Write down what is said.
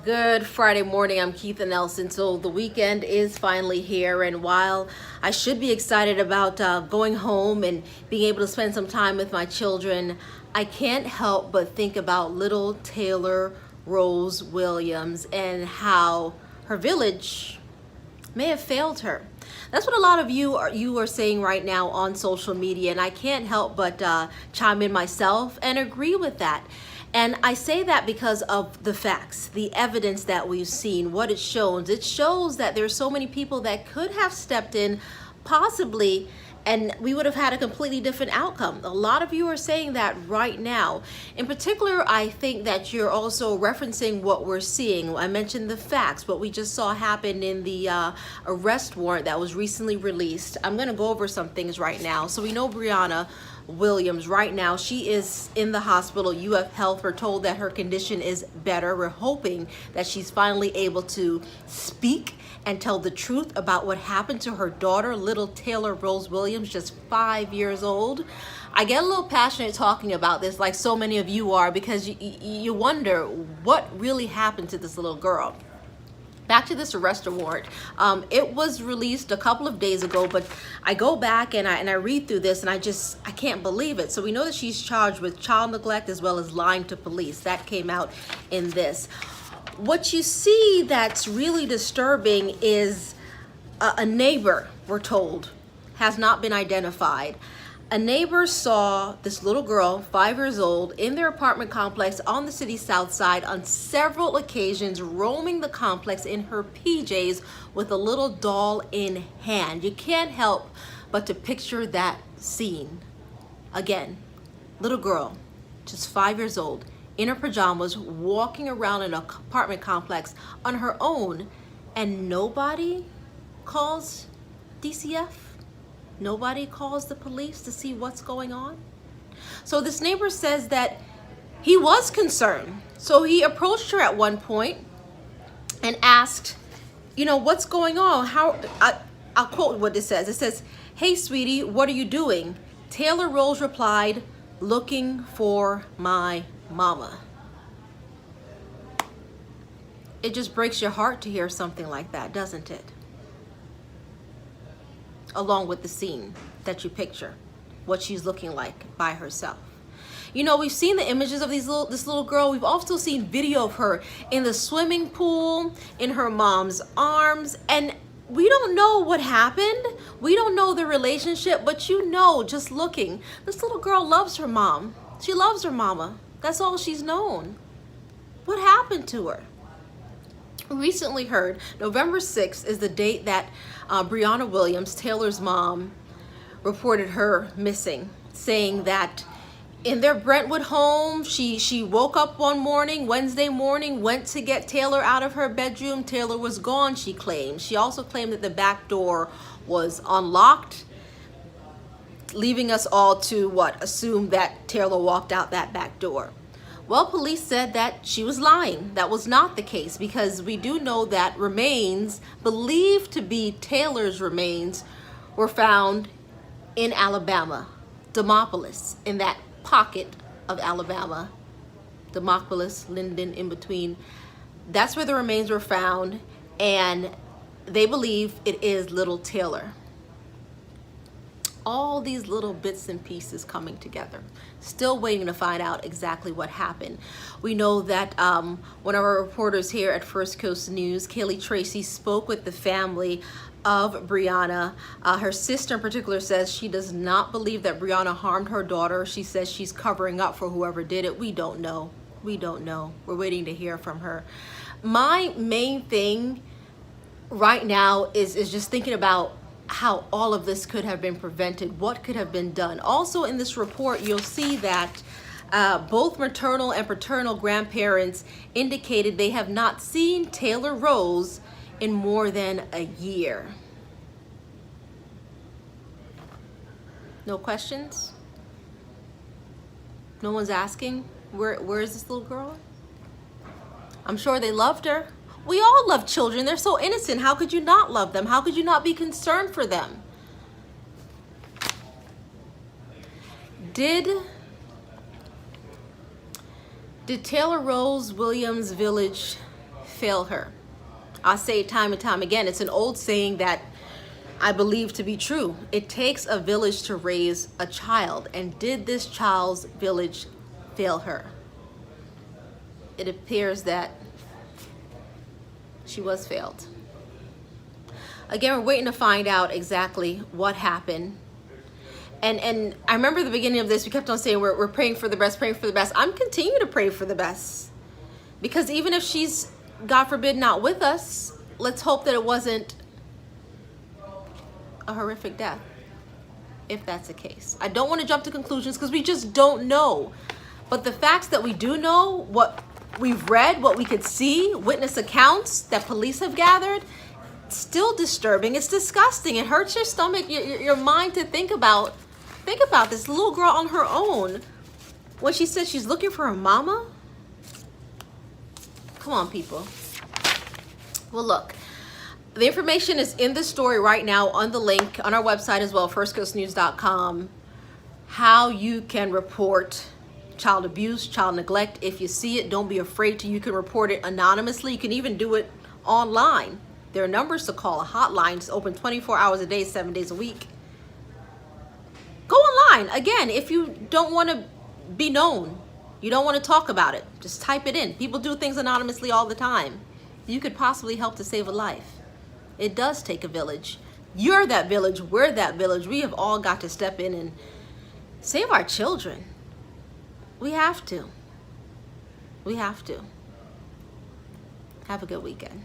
Good Friday morning. I'm Keitha Nelson. So the weekend is finally here, and while I should be excited about going home and being able to spend some time with my children, I can't help but think about little Taylor Rose Williams and how her village may have failed her. That's what a lot of you are saying right now on social media, and I can't help but chime in myself and agree with that. And I say that because of the facts, the evidence that we've seen, what it shows. It shows that there's so many people that could have stepped in, possibly, and we would have had a completely different outcome. A lot of you are saying that right now. In particular, I think that you're also referencing what we're seeing. I mentioned the facts, what we just saw happen in the arrest warrant that was recently released. I'm going to go over some things right now. So we know Brianna Williams right now, she is in the hospital. UF Health, we're told that her condition is better. We're hoping that she's finally able to speak and tell the truth about what happened to her daughter, little Taylor Rose Williams, just 5 years old. I get a little passionate talking about this, like so many of you are, because you wonder what really happened to this little girl. Back to this arrest warrant. It was released a couple of days ago, but I go back and I read through this, and I can't believe it. So we know that she's charged with child neglect as well as lying to police. That came out in this. What you see that's really disturbing is a neighbor, we're told, has not been identified. A neighbor saw this little girl, 5 years old, in their apartment complex on the city's south side on several occasions, roaming the complex in her PJs with a little doll in hand. You can't help but to picture that scene. Again, little girl, just 5 years old, in her pajamas, walking around an apartment complex on her own, and nobody calls DCF? Nobody calls the police to see what's going on? So this neighbor says that he was concerned. So he approached her at one point and asked, what's going on? I'll quote what it says. It says, "Hey, sweetie, what are you doing?" Taylor Rose replied, "Looking for my mama." It just breaks your heart to hear something like that, doesn't it? Along with the scene that you picture, what she's looking like by herself. We've seen the images of this little girl. We've also seen video of her in the swimming pool, in her mom's arms, and we don't know what happened. We don't know the relationship, but just looking, this little girl loves her mom. She loves her mama. That's all she's known. What happened to her? Recently heard November 6th is the date that Brianna Williams, Taylor's mom, reported her missing, saying that in their Brentwood home, she woke up one morning, Wednesday morning, went to get Taylor out of her bedroom. Taylor was gone, she claimed. She also claimed that the back door was unlocked, leaving us all to assume that Taylor walked out that back door. Well, police said that she was lying. That was not the case, because we do know that remains believed to be Taylor's remains were found in Alabama, Demopolis, in that pocket of Alabama, Demopolis, Linden, in between. That's where the remains were found, and they believe it is little Taylor. All these little bits and pieces coming together. Still waiting to find out exactly what happened. We know that one of our reporters here at First Coast News, Kaylee Tracy, spoke with the family of Brianna. Her sister in particular says she does not believe that Brianna harmed her daughter. She says she's covering up for whoever did it. We don't know. We don't know. We're waiting to hear from her. My main thing right now is just thinking about how all of this could have been prevented, what could have been done. Also in this report, you'll see that both maternal and paternal grandparents indicated they have not seen Taylor Rose in more than a year. No questions? No one's asking, where is this little girl? I'm sure they loved her. We all love children. They're so innocent. How could you not love them? How could you not be concerned for them? Did Taylor Rose Williams' village fail her. I say it time and time again. It's an old saying that I believe to be true. It takes a village to raise a child. And did this child's village fail her? It appears that she was failed. Again, we're waiting to find out exactly what happened. And I remember the beginning of this, we kept on saying we're praying for the best, praying for the best. I'm continuing to pray for the best. Because even if she's, God forbid, not with us, let's hope that it wasn't a horrific death, if that's the case. I don't want to jump to conclusions because we just don't know. But the facts that we do know, what we've read, what we could see, witness accounts that police have gathered, it's still disturbing. It's disgusting. It hurts your stomach, your mind to think about. Think about this little girl on her own. When she said she's looking for her mama. Come on, people. Well, look. The information is in the story right now on the link on our website as well, firstcoastnews.com, how you can report child abuse, child neglect. If you see it, don't be afraid to. You can report it anonymously. You can even do it online. There are numbers to call, a hotline. It's open 24 hours a day, 7 days a week. Go online. Again, if you don't want to be known, you don't want to talk about it, just type it in. People do things anonymously all the time. You could possibly help to save a life. It does take a village. You're that village. We're that village. We have all got to step in and save our children. We have to. We have to. Have a good weekend.